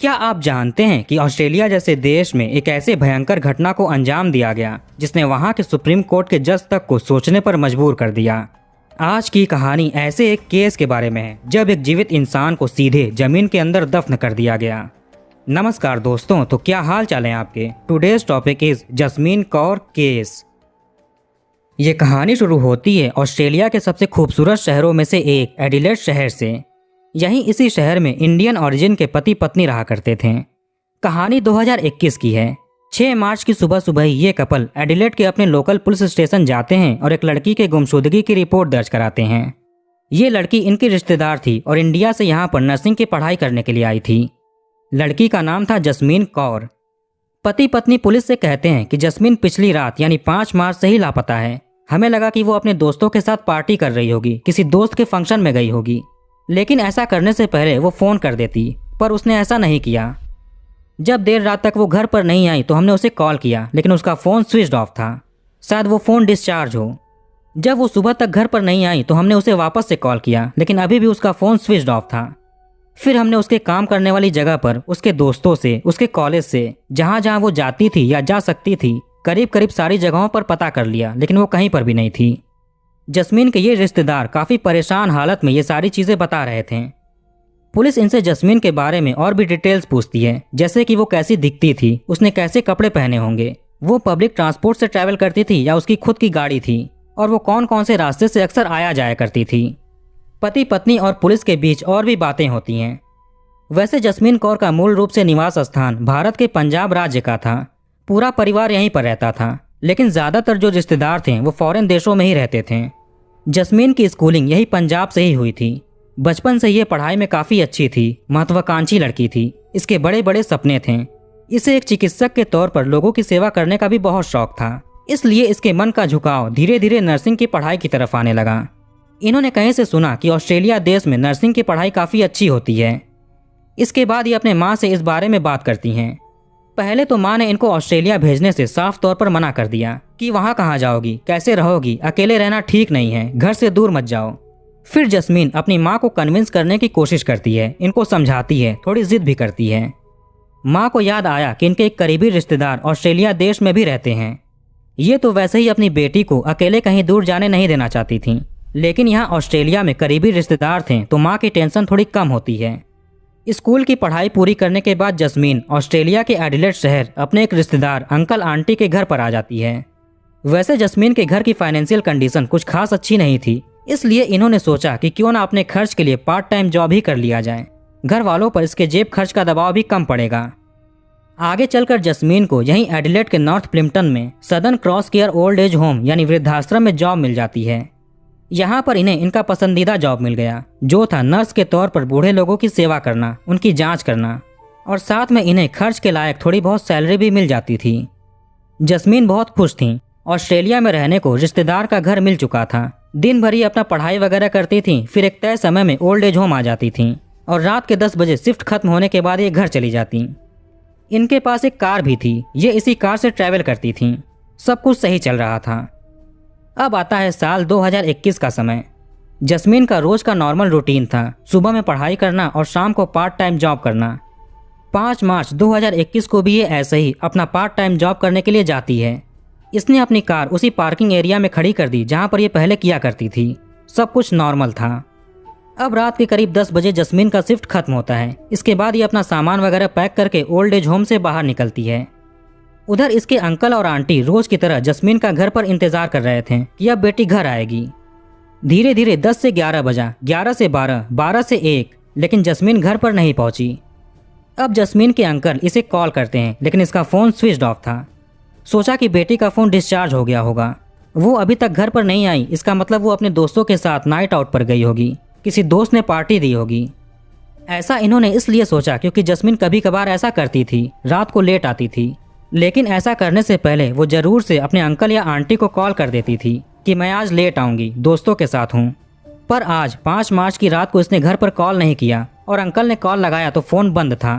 क्या आप जानते हैं कि ऑस्ट्रेलिया जैसे देश में एक ऐसे भयंकर घटना को अंजाम दिया गया जिसने वहां के सुप्रीम कोर्ट के जज तक को सोचने पर मजबूर कर दिया। आज की कहानी ऐसे एक केस के बारे में है जब एक जीवित इंसान को सीधे जमीन के अंदर दफन कर दिया गया। नमस्कार दोस्तों, तो क्या हाल चाल है आपके। Today's topic is jasmine Kaur case. ये कहानी शुरू होती है ऑस्ट्रेलिया के सबसे खूबसूरत शहरों में से एक एडिलेड शहर से। यहीं इसी शहर में इंडियन ओरिजिन के पति पत्नी रहा करते थे। कहानी 2021 की है। 6 मार्च की सुबह सुबह ही ये कपल एडिलेड के अपने लोकल पुलिस स्टेशन जाते हैं और एक लड़की के गुमशुदगी की रिपोर्ट दर्ज कराते हैं। ये लड़की इनकी रिश्तेदार थी और इंडिया से यहाँ पर नर्सिंग की पढ़ाई करने के लिए आई थी। लड़की का नाम था जस्मीन कौर। पति पत्नी पुलिस से कहते हैं कि जस्मीन पिछली रात यानी 5 मार्च से ही लापता है। हमें लगा कि वो अपने दोस्तों के साथ पार्टी कर रही होगी, किसी दोस्त के फंक्शन में गई होगी, लेकिन ऐसा करने से पहले वो फ़ोन कर देती, पर उसने ऐसा नहीं किया। जब देर रात तक वो घर पर नहीं आई तो हमने उसे कॉल किया, लेकिन उसका फ़ोन स्विच ऑफ था। शायद वो फ़ोन डिस्चार्ज हो। जब वो सुबह तक घर पर नहीं आई तो हमने उसे वापस से कॉल किया, लेकिन अभी भी उसका फ़ोन स्विच ऑफ था। फिर हमने उसके काम करने वाली जगह पर, उसके दोस्तों से, उसके कॉलेज से, जहाँ जहाँ वो जाती थी या जा सकती थी, करीब करीब सारी जगहों पर पता कर लिया, लेकिन वो कहीं पर भी नहीं थी। जस्मीन के ये रिश्तेदार काफ़ी परेशान हालत में ये सारी चीज़ें बता रहे थे। पुलिस इनसे जस्मीन के बारे में और भी डिटेल्स पूछती है, जैसे कि वो कैसी दिखती थी, उसने कैसे कपड़े पहने होंगे, वो पब्लिक ट्रांसपोर्ट से ट्रैवल करती थी या उसकी खुद की गाड़ी थी, और वो कौन कौन से रास्ते से अक्सर आया जाया करती थी। पति पत्नी और पुलिस के बीच और भी बातें होती हैं। वैसे जस्मीन कौर का मूल रूप से निवास स्थान भारत के पंजाब राज्य का था। पूरा परिवार यहीं पर रहता था, लेकिन ज़्यादातर जो रिश्तेदार थे वो फॉरेन देशों में ही रहते थे। जस्मीन की स्कूलिंग यही पंजाब से ही हुई थी। बचपन से ये पढ़ाई में काफ़ी अच्छी थी, महत्वाकांक्षी लड़की थी। इसके बड़े बड़े सपने थे। इसे एक चिकित्सक के तौर पर लोगों की सेवा करने का भी बहुत शौक था, इसलिए इसके मन का झुकाव धीरे धीरे नर्सिंग की पढ़ाई की तरफ आने लगा। इन्होंने कहीं से सुना कि ऑस्ट्रेलिया देश में नर्सिंग की पढ़ाई काफ़ी अच्छी होती है। इसके बाद ये अपने माँ से इस बारे में बात करती हैं। पहले तो माँ ने इनको ऑस्ट्रेलिया भेजने से साफ तौर पर मना कर दिया कि वहाँ कहाँ जाओगी, कैसे रहोगी, अकेले रहना ठीक नहीं है, घर से दूर मत जाओ। फिर जस्मीन अपनी माँ को कन्विंस करने की कोशिश करती है, इनको समझाती है, थोड़ी जिद भी करती है। माँ को याद आया कि इनके एक करीबी रिश्तेदार ऑस्ट्रेलिया देश में भी रहते हैं। ये तो वैसे ही अपनी बेटी को अकेले कहीं दूर जाने नहीं देना चाहती थी, लेकिन यहाँ ऑस्ट्रेलिया में करीबी रिश्तेदार थे तो माँ की टेंशन थोड़ी कम होती है। स्कूल की पढ़ाई पूरी करने के बाद जस्मीन ऑस्ट्रेलिया के एडिलेड शहर अपने एक रिश्तेदार अंकल आंटी के घर पर आ जाती है। वैसे जस्मीन के घर की फाइनेंशियल कंडीशन कुछ खास अच्छी नहीं थी, इसलिए इन्होंने सोचा कि क्यों ना अपने खर्च के लिए पार्ट टाइम जॉब ही कर लिया जाए। घर वालों पर इसके जेब खर्च का दबाव भी कम पड़ेगा। आगे चलकर जस्मीन को यहीं एडिलेड के नॉर्थ प्लिम्पटन में southern cross care old age home यानी वृद्धाश्रम में जॉब मिल जाती है। यहाँ पर इन्हें इनका पसंदीदा जॉब मिल गया, जो था नर्स के तौर पर बूढ़े लोगों की सेवा करना, उनकी जांच करना, और साथ में इन्हें खर्च के लायक थोड़ी बहुत सैलरी भी मिल जाती थी। जस्मीन बहुत खुश थी। ऑस्ट्रेलिया में रहने को रिश्तेदार का घर मिल चुका था। दिन भर ही अपना पढ़ाई वगैरह करती थी, फिर एक तय समय में ओल्ड एज होम आ जाती थी और रात के 10 बजे शिफ्ट खत्म होने के बाद ये घर चली जाती। इनके पास एक कार भी थी, ये इसी कार से ट्रैवल करती थी। सब कुछ सही चल रहा था। अब आता है साल 2021 का समय। जस्मीन का रोज का नॉर्मल रूटीन था, सुबह में पढ़ाई करना और शाम को पार्ट टाइम जॉब करना। 5 मार्च 2021 को भी ये ऐसे ही अपना पार्ट टाइम जॉब करने के लिए जाती है। इसने अपनी कार उसी पार्किंग एरिया में खड़ी कर दी जहाँ पर ये पहले किया करती थी। सब कुछ नॉर्मल था। अब रात के करीब 10 बजे जस्मीन का शिफ्ट खत्म होता है। इसके बाद ये अपना सामान वगैरह पैक करके ओल्ड एज होम से बाहर निकलती है। उधर इसके अंकल और आंटी रोज की तरह जस्मीन का घर पर इंतजार कर रहे थे कि अब बेटी घर आएगी। धीरे धीरे 10 से 11 बजा, 11 से 12, 12 से 1, लेकिन जस्मीन घर पर नहीं पहुंची। अब जस्मीन के अंकल इसे कॉल करते हैं, लेकिन इसका फ़ोन स्विच ऑफ था। सोचा कि बेटी का फ़ोन डिस्चार्ज हो गया होगा। वो अभी तक घर पर नहीं आई, इसका मतलब वो अपने दोस्तों के साथ नाइट आउट पर गई होगी, किसी दोस्त ने पार्टी दी होगी। ऐसा इन्होंने इसलिए सोचा क्योंकि जस्मीन कभी कभार ऐसा करती थी, रात को लेट आती थी, लेकिन ऐसा करने से पहले वो जरूर से अपने अंकल या आंटी को कॉल कर देती थी कि मैं आज लेट आऊँगी, दोस्तों के साथ हूँ। पर आज 5 मार्च की रात को इसने घर पर कॉल नहीं किया और अंकल ने कॉल लगाया तो फ़ोन बंद था।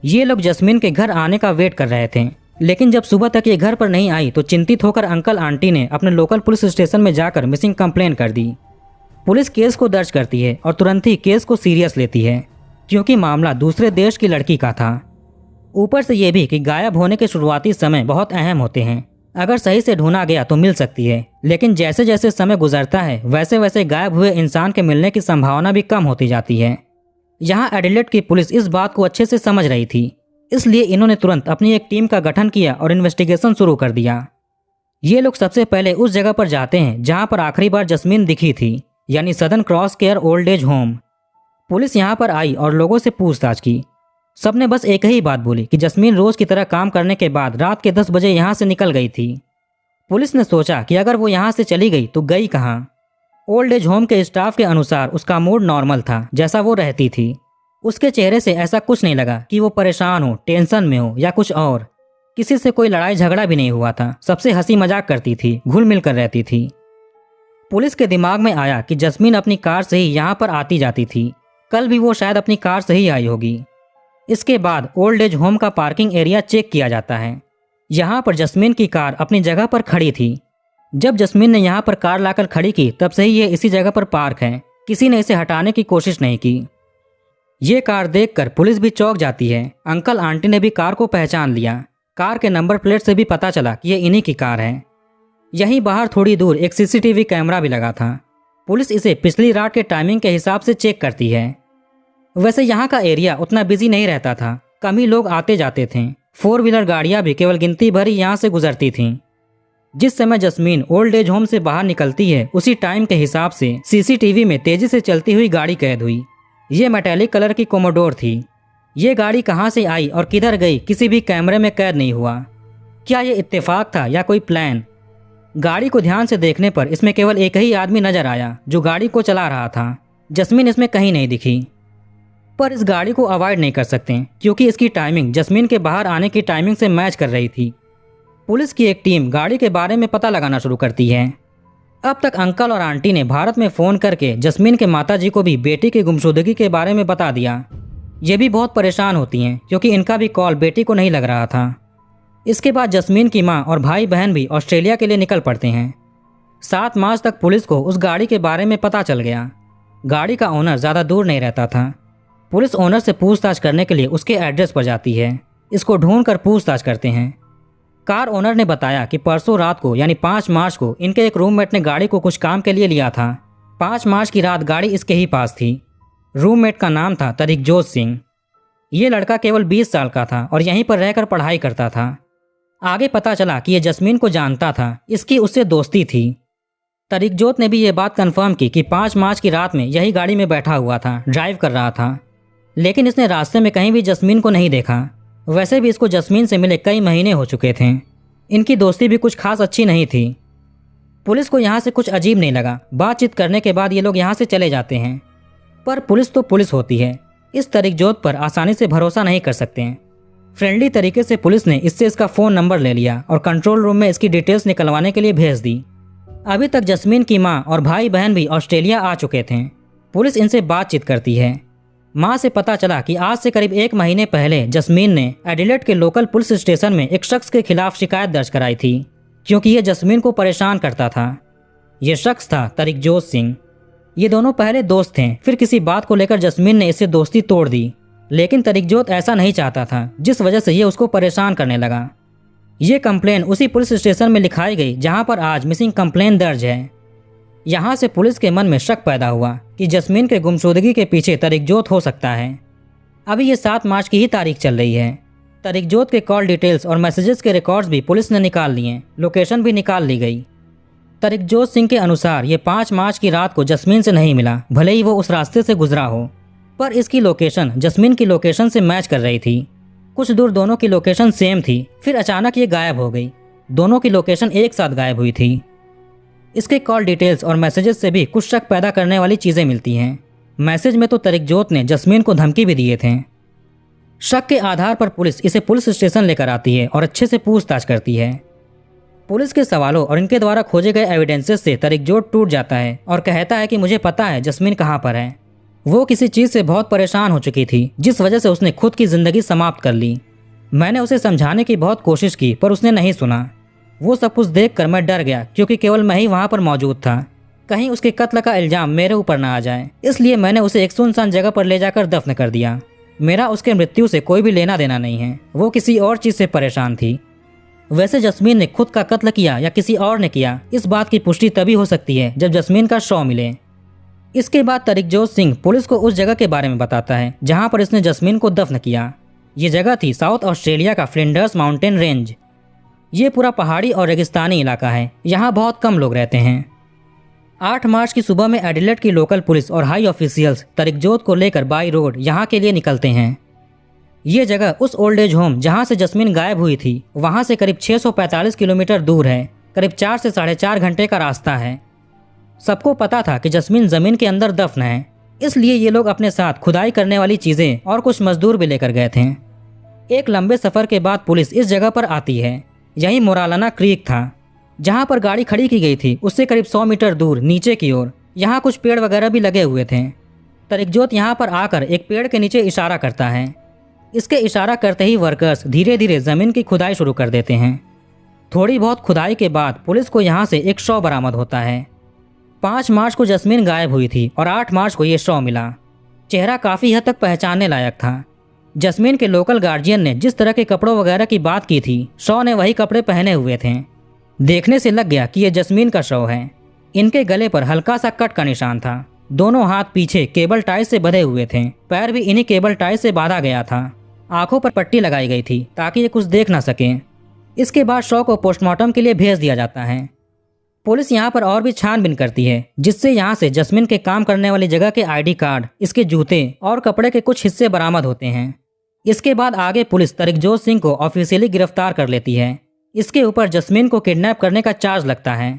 ये लोग जस्मीन के घर आने का वेट कर रहे थे, लेकिन जब सुबह तक ये घर पर नहीं आई तो चिंतित होकर अंकल आंटी ने अपने लोकल पुलिस स्टेशन में जाकर मिसिंग कंप्लेन कर दी। पुलिस केस को दर्ज करती है और तुरंत ही केस को सीरियस लेती है। क्योंकि मामला दूसरे देश की लड़की का था। ऊपर से ये भी कि गायब होने के शुरुआती समय बहुत अहम होते हैं। अगर सही से ढूंढा गया तो मिल सकती है, लेकिन जैसे जैसे समय गुजरता है वैसे वैसे गायब हुए इंसान के मिलने की संभावना भी कम होती जाती है। यहाँ एडिलेड की पुलिस इस बात को अच्छे से समझ रही थी, इसलिए इन्होंने तुरंत अपनी एक टीम का गठन किया और इन्वेस्टिगेशन शुरू कर दिया। ये लोग सबसे पहले उस जगह पर जाते हैं जहाँ पर आखिरी बार जस्मीन दिखी थी, यानी southern cross care old age home. Police यहाँ पर आई और लोगों से पूछताछ की। सबने बस एक ही बात बोली कि जस्मीन रोज की तरह काम करने के बाद रात के 10 बजे यहाँ से निकल गई थी। पुलिस ने सोचा कि अगर वो यहाँ से चली गई तो गई कहाँ। ओल्ड एज होम के स्टाफ के अनुसार उसका मूड नॉर्मल था, जैसा वो रहती थी। उसके चेहरे से ऐसा कुछ नहीं लगा कि वो परेशान हो, टेंशन में हो या कुछ और। किसी से कोई लड़ाई झगड़ा भी नहीं हुआ था, सबसे हंसी मजाक करती थी, घुल मिल कर रहती थी। पुलिस के दिमाग में आया कि जस्मीन अपनी कार से ही यहाँ पर आती जाती थी, कल भी वो शायद अपनी कार से ही आई होगी। इसके बाद ओल्ड एज होम का पार्किंग एरिया चेक किया जाता है। यहाँ पर जस्मीन की कार अपनी जगह पर खड़ी थी। जब जस्मीन ने यहाँ पर कार लाकर खड़ी की तब से ही ये इसी जगह पर पार्क है, किसी ने इसे हटाने की कोशिश नहीं की। ये कार देखकर पुलिस भी चौंक जाती है। अंकल आंटी ने भी कार को पहचान लिया। कार के नंबर प्लेट से भी पता चला कि ये इन्हीं की कार है। यहीं बाहर थोड़ी दूर एक सीसीटीवी कैमरा भी लगा था। पुलिस इसे पिछली रात के टाइमिंग के हिसाब से चेक करती है। वैसे यहाँ का एरिया उतना बिजी नहीं रहता था, कम ही लोग आते जाते थे। 4 व्हीलर गाड़ियाँ भी केवल गिनती भर ही यहाँ से गुजरती थीं। जिस समय जस्मीन ओल्ड एज होम से बाहर निकलती है उसी टाइम के हिसाब से सीसीटीवी में तेजी से चलती हुई गाड़ी कैद हुई। ये मेटालिक कलर की कोमोडोर थी। ये गाड़ी कहाँ से आई और किधर गई किसी भी कैमरे में कैद नहीं हुआ। क्या ये इत्तेफाक था या कोई प्लान? गाड़ी को ध्यान से देखने पर इसमें केवल एक ही आदमी नजर आया जो गाड़ी को चला रहा था। जस्मीन इसमें कहीं नहीं दिखी। पर इस गाड़ी को अवॉइड नहीं कर सकते क्योंकि इसकी टाइमिंग जस्मीन के बाहर आने की टाइमिंग से मैच कर रही थी। पुलिस की एक टीम गाड़ी के बारे में पता लगाना शुरू करती है। अब तक अंकल और आंटी ने भारत में फ़ोन करके जस्मीन के माताजी को भी बेटी की गुमशुदगी के बारे में बता दिया। ये भी बहुत परेशान होती हैं क्योंकि इनका भी कॉल बेटी को नहीं लग रहा था। इसके बाद जस्मीन की माँ और भाई बहन भी ऑस्ट्रेलिया के लिए निकल पड़ते हैं। 7 मार्च तक पुलिस को उस गाड़ी के बारे में पता चल गया। गाड़ी का ओनर ज़्यादा दूर नहीं रहता था। पुलिस ओनर से पूछताछ करने के लिए उसके एड्रेस पर जाती है। इसको ढूंढ कर पूछताछ करते हैं। कार ओनर ने बताया कि परसों रात को यानी 5 मार्च को इनके एक रूममेट ने गाड़ी को कुछ काम के लिए लिया था। 5 मार्च की रात गाड़ी इसके ही पास थी। रूममेट का नाम था तरिकजोत सिंह। ये लड़का केवल 20 साल का था और यहीं पर रहकर पढ़ाई करता था। आगे पता चला कि ये जस्मीन को जानता था, इसकी उससे दोस्ती थी। तरिकजोत ने भी ये बात कंफर्म की कि 5 मार्च की रात में यही गाड़ी में बैठा हुआ था, ड्राइव कर रहा था। लेकिन इसने रास्ते में कहीं भी जस्मीन को नहीं देखा। वैसे भी इसको जस्मीन से मिले कई महीने हो चुके थे। इनकी दोस्ती भी कुछ खास अच्छी नहीं थी। पुलिस को यहाँ से कुछ अजीब नहीं लगा। बातचीत करने के बाद ये लोग यहाँ से चले जाते हैं। पर पुलिस तो पुलिस होती है, इस तरिकजोत पर आसानी से भरोसा नहीं कर सकते हैं। फ्रेंडली तरीके से पुलिस ने इससे इसका फ़ोन नंबर ले लिया और कंट्रोल रूम में इसकी डिटेल्स निकलवाने के लिए भेज दी। अभी तक जस्मीन की माँ और भाई बहन भी ऑस्ट्रेलिया आ चुके थे। पुलिस इनसे बातचीत करती है। माँ से पता चला कि आज से करीब 1 महीने पहले जस्मीन ने एडिलेड के लोकल पुलिस स्टेशन में एक शख्स के खिलाफ शिकायत दर्ज कराई थी क्योंकि ये जस्मीन को परेशान करता था। ये शख्स था तरिकजोत सिंह। ये दोनों पहले दोस्त थे, फिर किसी बात को लेकर जस्मीन ने इससे दोस्ती तोड़ दी। लेकिन तरिकजोत ऐसा नहीं चाहता था, जिस वजह से ये उसको परेशान करने लगा। ये कंप्लेन उसी पुलिस स्टेशन में लिखाई गई जहाँ पर आज मिसिंग कंप्लेन दर्ज है। यहाँ से पुलिस के मन में शक पैदा हुआ कि जस्मीन के गुमशुदगी के पीछे तरिकजोत हो सकता है। अभी ये 7 मार्च की ही तारीख चल रही है। तरिकजोत के कॉल डिटेल्स और मैसेजेस के रिकॉर्ड्स भी पुलिस ने निकाल लिए, लोकेशन भी निकाल ली गई। तरिकजोत सिंह के अनुसार ये 5 मार्च की रात को जस्मीन से नहीं मिला, भले ही वो उस रास्ते से गुजरा हो, पर इसकी लोकेशन जस्मीन की लोकेशन से मैच कर रही थी। कुछ दूर दोनों की लोकेशन सेम थी, फिर अचानक ये गायब हो गई। दोनों की लोकेशन एक साथ गायब हुई थी। इसके कॉल डिटेल्स और मैसेजेस से भी कुछ शक पैदा करने वाली चीज़ें मिलती हैं। मैसेज में तो तरिकजोत ने जस्मीन को धमकी भी दिए थे। शक के आधार पर पुलिस इसे पुलिस स्टेशन लेकर आती है और अच्छे से पूछताछ करती है। पुलिस के सवालों और इनके द्वारा खोजे गए एविडेंसेस से तरिकजोत टूट जाता है और कहता है कि मुझे पता है जस्मीन कहाँ पर है। वो किसी चीज़ से बहुत परेशान हो चुकी थी, जिस वजह से उसने खुद की ज़िंदगी समाप्त कर ली। मैंने उसे समझाने की बहुत कोशिश की पर उसने नहीं सुना। वो सब कुछ देखकर मैं डर गया क्योंकि केवल मैं ही वहाँ पर मौजूद था। कहीं उसके कत्ल का इल्ज़ाम मेरे ऊपर ना आ जाए, इसलिए मैंने उसे एक सुनसान जगह पर ले जाकर दफन कर दिया। मेरा उसके मृत्यु से कोई भी लेना देना नहीं है, वो किसी और चीज़ से परेशान थी। वैसे जस्मीन ने खुद का कत्ल किया या किसी और ने किया, इस बात की पुष्टि तभी हो सकती है जब जस्मीन का शव मिले। इसके बाद तरिकजोत सिंह पुलिस को उस जगह के बारे में बताता है जहां पर इसने जस्मीन को दफन किया। ये जगह थी साउथ ऑस्ट्रेलिया का फ्लिंडर्स माउंटेन रेंज। ये पूरा पहाड़ी और रेगिस्तानी इलाका है, यहाँ बहुत कम लोग रहते हैं। 8 मार्च की सुबह में एडिलेड की लोकल पुलिस और हाई ऑफिशियल्स तरिकजोत को लेकर बाई रोड यहाँ के लिए निकलते हैं। ये जगह उस ओल्ड एज होम जहाँ से जस्मीन गायब हुई थी, वहाँ से करीब 645 किलोमीटर दूर है। करीब 4 से 4.5 घंटे का रास्ता है। सबको पता था कि जस्मीन ज़मीन के अंदर दफन है, इसलिए ये लोग अपने साथ खुदाई करने वाली चीज़ें और कुछ मजदूर भी लेकर गए थे। एक लंबे सफ़र के बाद पुलिस इस जगह पर आती है। यही मोरालाना क्रीक था, जहाँ पर गाड़ी खड़ी की गई थी। उससे करीब 100 मीटर दूर नीचे की ओर यहाँ कुछ पेड़ वगैरह भी लगे हुए थे। तरिकजोत यहाँ पर आकर एक पेड़ के नीचे इशारा करता है। इसके इशारा करते ही वर्कर्स धीरे धीरे ज़मीन की खुदाई शुरू कर देते हैं। थोड़ी बहुत खुदाई के बाद पुलिस को यहाँ से एक शव बरामद होता है। 5 मार्च को जस्मीन गायब हुई थी और 8 मार्च को ये शव मिला। चेहरा काफ़ी हद तक पहचानने लायक था। जस्मीन के लोकल गार्जियन ने जिस तरह के कपड़ों वगैरह की बात की थी, शव ने वही कपड़े पहने हुए थे। देखने से लग गया कि यह जस्मीन का शव है। इनके गले पर हल्का सा कट का निशान था। दोनों हाथ पीछे केबल टाई से बंधे हुए थे। पैर भी इन्हीं केबल टाई से बांधा गया था। आंखों पर पट्टी लगाई गई थी ताकि ये कुछ देख ना सकें। इसके बाद शव को पोस्टमार्टम के लिए भेज दिया जाता है। पुलिस यहाँ पर और भी छानबीन करती है, जिससे यहाँ से जस्मीन के काम करने वाली जगह के आईडी कार्ड, इसके जूते और कपड़े के कुछ हिस्से बरामद होते हैं। इसके बाद आगे पुलिस तरिकजोत सिंह को ऑफिशियली गिरफ्तार कर लेती है। इसके ऊपर जस्मीन को किडनैप करने का चार्ज लगता है।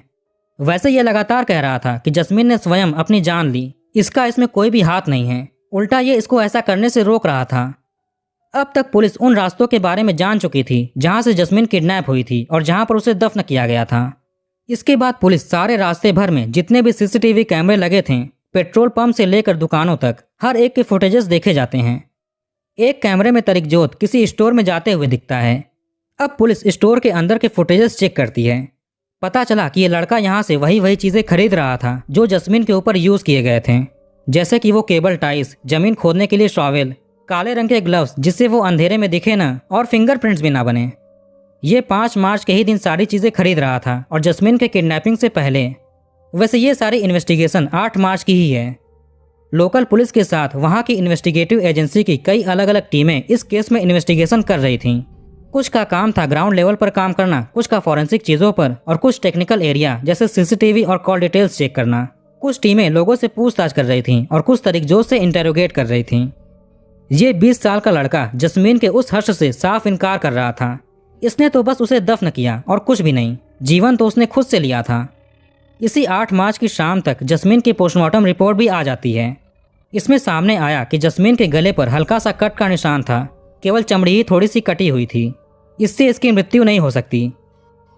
वैसे ये लगातार कह रहा था कि जस्मीन ने स्वयं अपनी जान ली, इसका इसमें कोई भी हाथ नहीं है। उल्टा ये इसको ऐसा करने से रोक रहा था। अब तक पुलिस उन रास्तों के बारे में जान चुकी थी जहां से जस्मीन किडनैप हुई थी और जहां पर उसे दफन किया गया था। इसके बाद पुलिस सारे रास्ते भर में जितने भी सीसीटीवी कैमरे लगे थे, पेट्रोल पंप से लेकर दुकानों तक, हर एक के फुटेजेस देखे जाते हैं। एक कैमरे में तरिकजोत किसी स्टोर में जाते हुए दिखता है। अब पुलिस स्टोर के अंदर के फुटेजेस चेक करती है। पता चला कि ये लड़का यहाँ से वही चीज़ें खरीद रहा था जो जस्मीन के ऊपर यूज़ किए गए थे, जैसे कि वो केबल टाइस, जमीन खोदने के लिए शॉवेल, काले रंग के ग्लव्स जिससे वो अंधेरे में दिखे ना और फिंगरप्रिंट्स भी ना बने। ये 5 मार्च के ही दिन सारी चीज़ें खरीद रहा था और जस्मीन के किडनैपिंग से पहले। वैसे ये सारी इन्वेस्टिगेशन 8 मार्च की ही है। लोकल पुलिस के साथ वहाँ की इन्वेस्टिगेटिव एजेंसी की कई अलग अलग टीमें इस केस में इन्वेस्टिगेशन कर रही थीं। कुछ का काम था ग्राउंड लेवल पर काम करना, कुछ का फॉरेंसिक चीज़ों पर और कुछ टेक्निकल एरिया जैसे सीसीटीवी और कॉल डिटेल्स चेक करना। कुछ टीमें लोगों से पूछताछ कर रही थीं और कुछ तरिकजोत से इंटेरोगेट कर रही थीं। ये 20 साल का लड़का जस्मीन के उस हर्ष से साफ इनकार कर रहा था। इसने तो बस उसे दफन किया और कुछ भी नहीं। जीवन तो उसने खुद से लिया था। इसी 8 मार्च की शाम तक जस्मीन की पोस्टमार्टम रिपोर्ट भी आ जाती है। इसमें सामने आया कि जस्मीन के गले पर हल्का सा कट का निशान था, केवल चमड़ी ही थोड़ी सी कटी हुई थी। इससे इसकी मृत्यु नहीं हो सकती।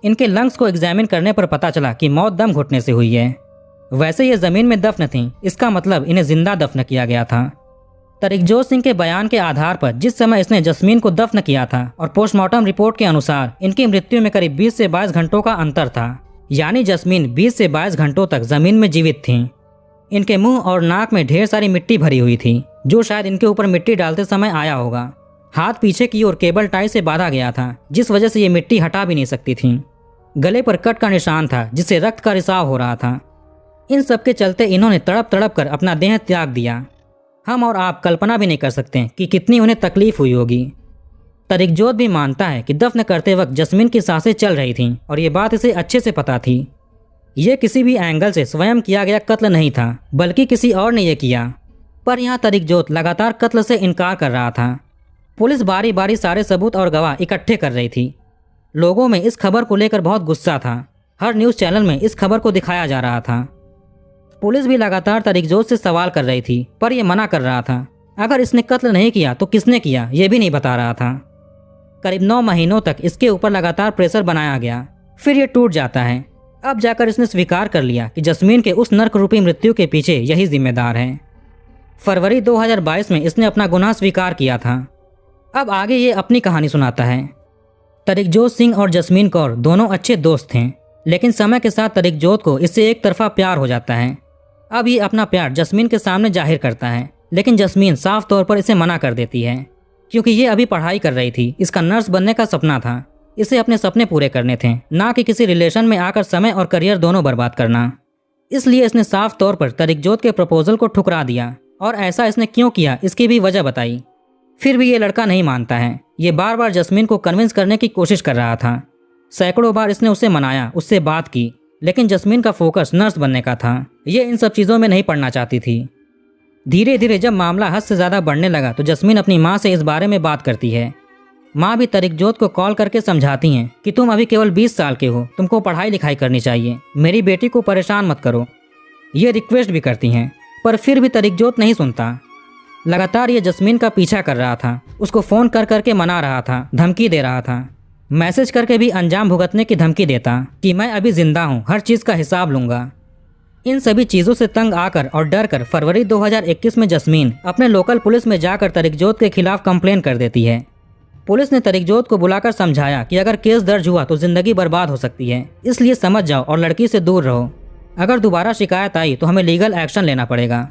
इनके लंग्स को एग्जामिन करने पर पता चला कि मौत दम घुटने से हुई है। वैसे ये ज़मीन में दफन थी, इसका मतलब इन्हें जिंदा दफन किया गया था। तरिकजोत सिंह के बयान के आधार पर जिस समय इसने जस्मीन को दफन किया था और पोस्टमार्टम रिपोर्ट के अनुसार इनकी मृत्यु में करीब 20 से 22 घंटों का अंतर था। यानी जस्मीन 20 से 22 घंटों तक जमीन में जीवित थीं। इनके मुंह और नाक में ढेर सारी मिट्टी भरी हुई थी, जो शायद इनके ऊपर मिट्टी डालते समय आया होगा। हाथ पीछे की ओर केबल टाई से बांधा गया था, जिस वजह से ये मिट्टी हटा भी नहीं सकती थी। गले पर कट का निशान था, जिससे रक्त का रिसाव हो रहा था। इन सब के चलते इन्होंने तड़प तड़प कर अपना देह त्याग दिया। हम और आप कल्पना भी नहीं कर सकते कि कितनी उन्हें तकलीफ हुई होगी। तरिकजोत भी मानता है कि दफन करते वक्त जस्मीन की सांसें चल रही थीं और ये बात इसे अच्छे से पता थी। ये किसी भी एंगल से स्वयं किया गया कत्ल नहीं था, बल्कि किसी और ने यह किया। पर यहाँ तरिकजोत लगातार कत्ल से इनकार कर रहा था। पुलिस बारी बारी सारे सबूत और गवाह इकट्ठे कर रही थी। लोगों में इस खबर को लेकर बहुत गुस्सा था। हर न्यूज़ चैनल में इस खबर को दिखाया जा रहा था। पुलिस भी लगातार तरिकजोत से सवाल कर रही थी, पर यह मना कर रहा था। अगर इसने कत्ल नहीं किया तो किसने किया, यह भी नहीं बता रहा था। करीब 9 महीनों तक इसके ऊपर लगातार प्रेशर बनाया गया, फिर यह टूट जाता है। अब जाकर इसने स्वीकार कर लिया कि जस्मीन के उस नर्क रूपी मृत्यु के पीछे यही जिम्मेदार है। फरवरी 2022 में इसने अपना गुनाह स्वीकार किया था। अब आगे ये अपनी कहानी सुनाता है। तरिकजोत सिंह और जस्मीन कौर दोनों अच्छे दोस्त थे, लेकिन समय के साथ तरिकजोत को इससे एक तरफा प्यार हो जाता है। अब ये अपना प्यार जस्मीन के सामने जाहिर करता है, लेकिन जस्मीन साफ तौर पर इसे मना कर देती है, क्योंकि ये अभी पढ़ाई कर रही थी। इसका नर्स बनने का सपना था, इसे अपने सपने पूरे करने थे, ना कि किसी रिलेशन में आकर समय और करियर दोनों बर्बाद करना। इसलिए इसने साफ तौर पर तरिकजोत के प्रपोजल को ठुकरा दिया, और ऐसा इसने क्यों किया इसकी भी वजह बताई। फिर भी ये लड़का नहीं मानता है। ये बार बार जस्मीन को कन्विंस करने की कोशिश कर रहा था। सैकड़ों बार इसने उसे मनाया, उससे बात की, लेकिन जस्मीन का फोकस नर्स बनने का था। ये इन सब चीज़ों में नहीं पड़ना चाहती थी। धीरे धीरे जब मामला हद से ज़्यादा बढ़ने लगा तो जस्मीन अपनी माँ से इस बारे में बात करती है। माँ भी तरिकजोत को कॉल करके समझाती हैं कि तुम अभी केवल 20 साल के हो, तुमको पढ़ाई लिखाई करनी चाहिए, मेरी बेटी को परेशान मत करो। ये रिक्वेस्ट भी करती हैं, पर फिर भी तरिकजोत नहीं सुनता। लगातार ये जस्मीन का पीछा कर रहा था, उसको फ़ोन कर करके मना रहा था, धमकी दे रहा था, मैसेज करके भी अंजाम भुगतने की धमकी देता कि मैं अभी जिंदा हूँ, हर चीज़ का हिसाब लूँगा। इन सभी चीज़ों से तंग आकर और डर कर फरवरी 2021 में जस्मीन अपने लोकल पुलिस में जाकर तरिकजोत के खिलाफ कंप्लेन कर देती है। पुलिस ने तरिकजोत को बुलाकर समझाया कि अगर केस दर्ज हुआ तो जिंदगी बर्बाद हो सकती है, इसलिए समझ जाओ और लड़की से दूर रहो। अगर दोबारा शिकायत आई तो हमें लीगल एक्शन लेना पड़ेगा।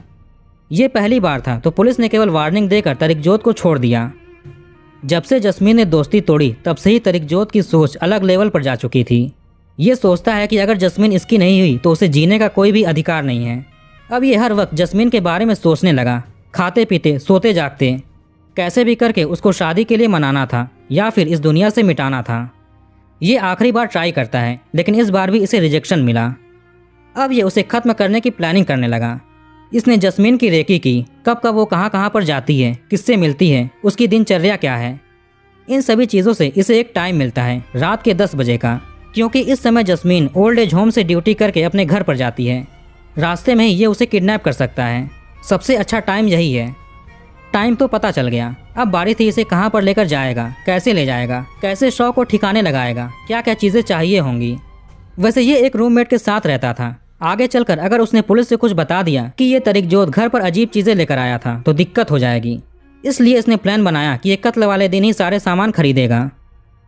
ये पहली बार था तो पुलिस ने केवल वार्निंग देकर तरिकजोत को छोड़ दिया। जब से जस्मीन ने दोस्ती तोड़ी तब से ही तरिकजोत की सोच अलग लेवल पर जा चुकी थी। ये सोचता है कि अगर जस्मीन इसकी नहीं हुई तो उसे जीने का कोई भी अधिकार नहीं है। अब ये हर वक्त जस्मीन के बारे में सोचने लगा, खाते पीते सोते जागते, कैसे भी करके उसको शादी के लिए मनाना था या फिर इस दुनिया से मिटाना था। ये आखिरी बार ट्राई करता है, लेकिन इस बार भी इसे रिजेक्शन मिला। अब ये उसे खत्म करने की प्लानिंग करने लगा। इसने जस्मीन की रेकी की, कब कब वो कहाँ पर जाती है, किससे मिलती है, उसकी दिनचर्या क्या है। इन सभी चीज़ों से इसे एक टाइम मिलता है रात के 10 बजे का, क्योंकि इस समय जस्मीन ओल्ड एज होम से ड्यूटी करके अपने घर पर जाती है। रास्ते में ही ये उसे किडनैप कर सकता है। सबसे अच्छा टाइम यही है। टाइम तो पता चल गया, अब बारी थी इसे कहाँ पर लेकर जाएगा, कैसे ले जाएगा, कैसे शौक को ठिकाने लगाएगा, क्या क्या चीज़ें चाहिए होंगी। वैसे ये एक रूममेट के साथ रहता था। आगे चलकर अगर उसने पुलिस से कुछ बता दिया कि ये तरिकजोत घर पर अजीब चीज़ें लेकर आया था तो दिक्कत हो जाएगी। इसलिए इसने प्लान बनाया कि ये कत्ल वाले दिन ही सारे सामान खरीदेगा।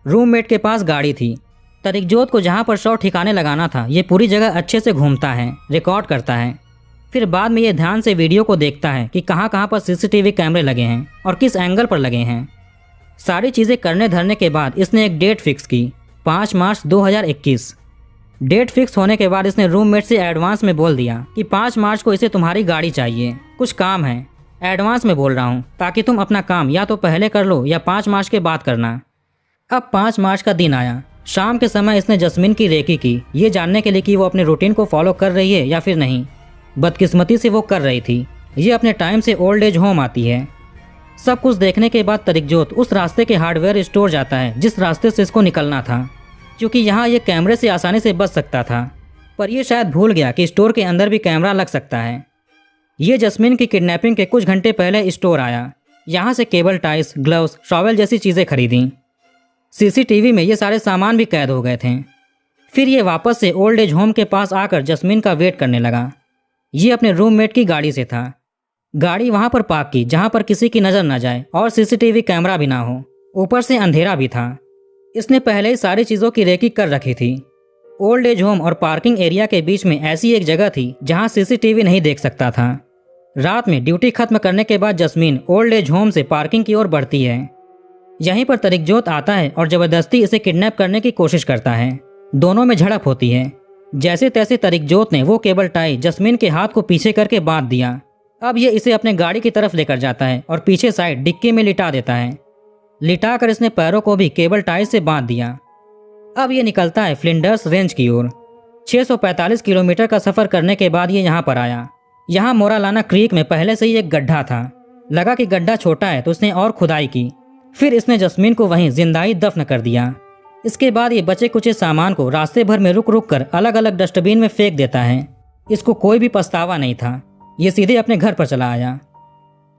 रूममेट के पास गाड़ी थी। तरिकजोत को जहाँ पर शव ठिकाने लगाना था ये पूरी जगह अच्छे से घूमता है, रिकॉर्ड करता है। फिर बाद में ये ध्यान से वीडियो को देखता है कि कहाँ कहाँ पर सीसीटीवी कैमरे लगे हैं और किस एंगल पर लगे हैं। सारी चीज़ें करने धरने के बाद इसने एक डेट फिक्स की, 5 मार्च 2021। डेट फिक्स होने के बाद इसने रूममेट से एडवांस में बोल दिया कि 5 मार्च को इसे तुम्हारी गाड़ी चाहिए, कुछ काम है। एडवांस में बोल रहा हूँ ताकि तुम अपना काम या तो पहले कर लो या 5 मार्च के बाद करना। अब 5 मार्च का दिन आया। शाम के समय इसने जस्मीन की रेकी की, ये जानने के लिए कि वो अपने रूटीन को फॉलो कर रही है या फिर नहीं। बदकिस्मती से वो कर रही थी। ये अपने टाइम से ओल्ड एज होम आती है। सब कुछ देखने के बाद तरिकजोत उस रास्ते के हार्डवेयर स्टोर जाता है जिस रास्ते से इसको निकलना था, क्योंकि यहाँ ये कैमरे से आसानी से बच सकता था। पर यह शायद भूल गया कि स्टोर के अंदर भी कैमरा लग सकता है। ये जस्मीन की किडनैपिंग के कुछ घंटे पहले स्टोर आया। यहाँ से केबल टाइस, ग्लव्स, टॉवेल जैसी चीज़ें खरीदी। सीसीटीवी में ये सारे सामान भी कैद हो गए थे। फिर ये वापस से ओल्ड एज होम के पास आकर जस्मीन का वेट करने लगा। ये अपने रूममेट की गाड़ी से था। गाड़ी वहाँ पर पार्क की जहाँ पर किसी की नज़र न जाए और सीसीटीवी कैमरा भी ना हो। ऊपर से अंधेरा भी था। इसने पहले ही सारी चीज़ों की रेकी कर रखी थी। ओल्ड एज होम और पार्किंग एरिया के बीच में ऐसी एक जगह थी जहां सीसीटीवी नहीं देख सकता था। रात में ड्यूटी खत्म करने के बाद जस्मीन ओल्ड एज होम से पार्किंग की ओर बढ़ती है। यहीं पर तरिकजोत आता है और ज़बरदस्ती इसे किडनैप करने की कोशिश करता है। दोनों में झड़प होती है। जैसे तैसे तरिकजोत ने वो केबल टाई जस्मीन के हाथ को पीछे करके बांध दिया। अब ये इसे अपने गाड़ी की तरफ लेकर जाता है और पीछे साइड डिक्की में लिटा देता है। लिटा कर इसने पैरों को भी केबल टाई से बांध दिया। अब ये निकलता है फ्लिंडर्स रेंज की ओर। 645 किलोमीटर का सफ़र करने के बाद ये यहाँ पर आया। यहाँ मोरालाना क्रीक में पहले से ही एक गड्ढा था। लगा कि गड्ढा छोटा है तो इसने और खुदाई की। फिर इसने जस्मीन को वहीं जिंदाई दफन कर दिया। इसके बाद ये बचे कुचे सामान को रास्ते भर में रुक रुक कर अलग अलग डस्टबिन में फेंक देता है। इसको कोई भी पछतावा नहीं था। ये सीधे अपने घर पर चला आया।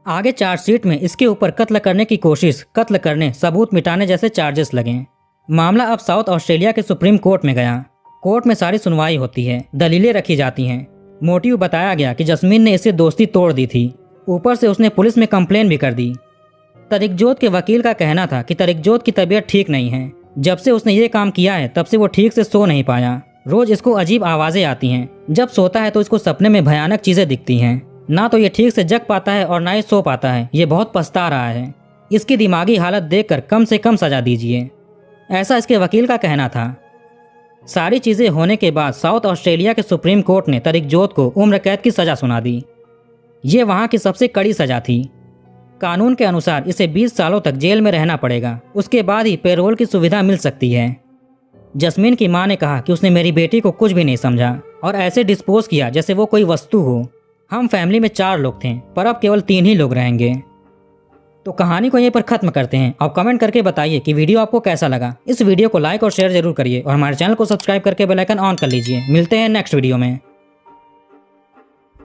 आगे चार्जशीट में इसके ऊपर कत्ल करने की कोशिश, कत्ल करने, सबूत मिटाने जैसे चार्जेस लगे। मामला अब साउथ ऑस्ट्रेलिया के सुप्रीम कोर्ट में गया। कोर्ट में सारी सुनवाई होती है, दलीलें रखी जाती हैं। मोटिव बताया गया कि जस्मीन ने इससे दोस्ती तोड़ दी थी। ऊपर से उसने पुलिस में कंप्लेन भी कर दी। तरिकजोत के वकील का कहना था कि तरिकजोत की तबीयत ठीक नहीं है। जब से उसने ये काम किया है तब से वो ठीक से सो नहीं पाया। रोज इसको अजीब आवाज़ें आती हैं। जब सोता है तो इसको सपने में भयानक चीज़ें दिखती हैं। ना तो ये ठीक से जग पाता है और ना ही सो पाता है। ये बहुत पछता रहा है। इसकी दिमागी हालत देखकर कम से कम सजा दीजिए, ऐसा इसके वकील का कहना था। सारी चीज़ें होने के बाद साउथ ऑस्ट्रेलिया के सुप्रीम कोर्ट ने तरिकजोत को उम्र कैद की सज़ा सुना दी। ये वहाँ की सबसे कड़ी सज़ा थी। कानून के अनुसार इसे 20 सालों तक जेल में रहना पड़ेगा। उसके बाद ही पेरोल की सुविधा मिल सकती है। जस्मीन की मां ने कहा कि उसने मेरी बेटी को कुछ भी नहीं समझा और ऐसे डिस्पोज किया जैसे वो कोई वस्तु हो। हम फैमिली में 4 लोग थे, पर अब केवल 3 ही लोग रहेंगे। तो कहानी को यहीं पर खत्म करते हैं। आप कमेंट करके बताइए कि वीडियो आपको कैसा लगा। इस वीडियो को लाइक और शेयर जरूर करिए और हमारे चैनल को सब्सक्राइब करके बेल आइकन ऑन कर लीजिए। मिलते हैं नेक्स्ट वीडियो में।